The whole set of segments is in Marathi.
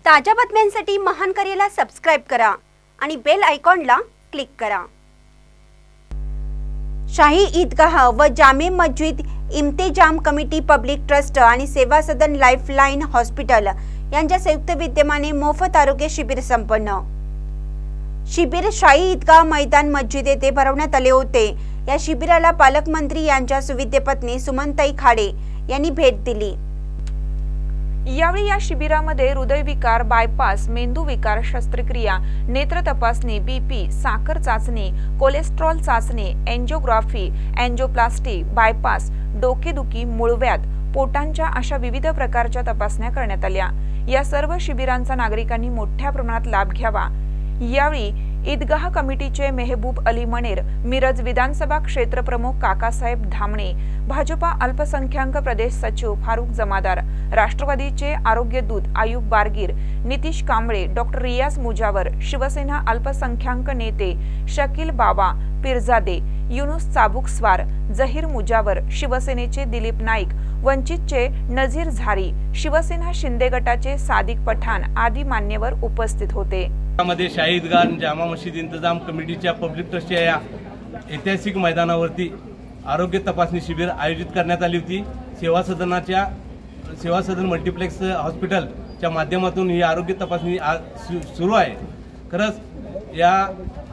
ताज्या बातम्यांसाठी महान करेला सबस्क्राइब करा आणि बेल आयकॉनला क्लिक करा। शाही ईदगाह व जामे मस्जिद इम्तेजाम कमिटी पब्लिक ट्रस्ट आणि सेवा सदन लाईफलाईन हॉस्पिटल यांच्या संयुक्त विद्यमाने मोफत आरोग्य शिबिर संपन्न। शिबिर शाही ईदगाह मैदान मस्जिद येथे भरवण्यात आले होते। या शिबिराला पालकमंत्री यांच्या सुविद्य पत्नी सुमनताई खाडे यांनी भेट दिली। यावेळी या शिबिरामध्ये हृदयविकार, बायपास, मेंदू विकार शस्त्रक्रिया, नेत्र तपासणी, बीपी, साखर चाचणी, कोलेस्ट्रॉल चाचणी, एंजिओग्राफी, एंजिओप्लास्टी, बायपास, डोकेदुखी, मूळव्याध, पोटांच्या अशा विविध प्रकारच्या तपासण्या करण्यात आल्या। या सर्व शिबिरांचा नागरिकांनी मोठ्या प्रमाणात लाभ घ्यावा। यावेळी ईदगाह कमिटीचे मेहबूब अली मनेर, मिरज विधानसभा क्षेत्र प्रमुख काकासाहेब धामणे, भाजपा अल्पसंख्याक प्रदेश सचिव फारुख जमादार, राष्ट्रवादीचे आरोग्य दूत आयुब बारगीर, नितीश कांबळे, डॉक्टर रियाज मुजावर, शिवसेना अल्पसंख्याक नेते शकील बाबा पिरजादे, युनुस चाबुकस्वार, जहीर मुजावर, शिवसेनेचे दिलीप नाईक, वंचितचे नजीर झारी, शिवसेना शिंदे गटाचे सादिक पठाण आदी मान्यवर उपस्थित होते। मध्ये शाही ईदगाह जामा मस्जिद इंतजाम कमिटीच्या पब्लिक ट्रस्टच्या या ऐतिहासिक मैदानावरती आरोग्य तपासणी शिबिर आयोजित करण्यात आली होती। सेवा सदन मल्टीप्लेक्स हॉस्पिटलच्या माध्यमातून ही आरोग्य तपासणी सुरू आहे। खरंच या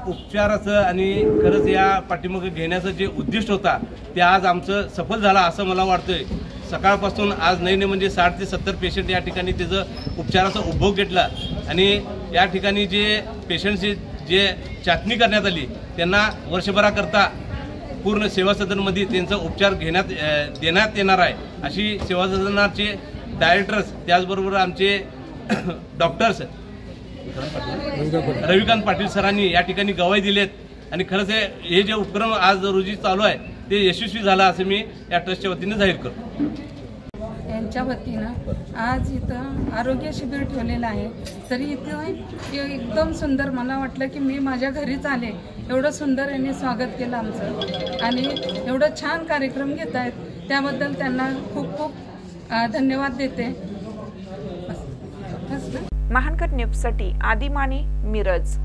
उपचाराचं आणि खरंच या पाठीमागे घेण्याचं जे उद्दिष्ट होता ते आज आमचं सफल झालं असं मला वाटतंय। सकाळपासून आज नाही म्हणजे 60 ते 70 पेशंट या ठिकाणी त्याचं उपचाराचा उपभोग घेतला आणि या ठिकाणी जे पेशंटची जे चाचणी करण्यात आली त्यांना वर्षभराकरता पूर्ण सेवा सदनमध्ये त्यांचा उपचार देण्यात येणार आहे अशी सेवा सदनाचे डायरेक्टर्स त्याचबरोबर आमचे डॉक्टर्स रविकांत पाटील सरांनी या ठिकाणी गवाही दिलेत आणि खरंच हे जे उपक्रम आज रोजी चालू आहे ते यशस्वी झाला असं मी या ट्रस्टच्या वतीने जाहीर करतो। यांच्या वतीनं आज इथं आरोग्य शिबिर ठेवलेलं आहे। तरी इथं एकदम सुंदर, मला वाटलं की मी माझ्या घरीच आले, एवढं सुंदर यांनी स्वागत केलं आमचं आणि एवढं छान कार्यक्रम घेत आहेत त्याबद्दल त्यांना खूप खूप धन्यवाद देते। महानकर न्यूजसाठी आदिमानी, मिरज।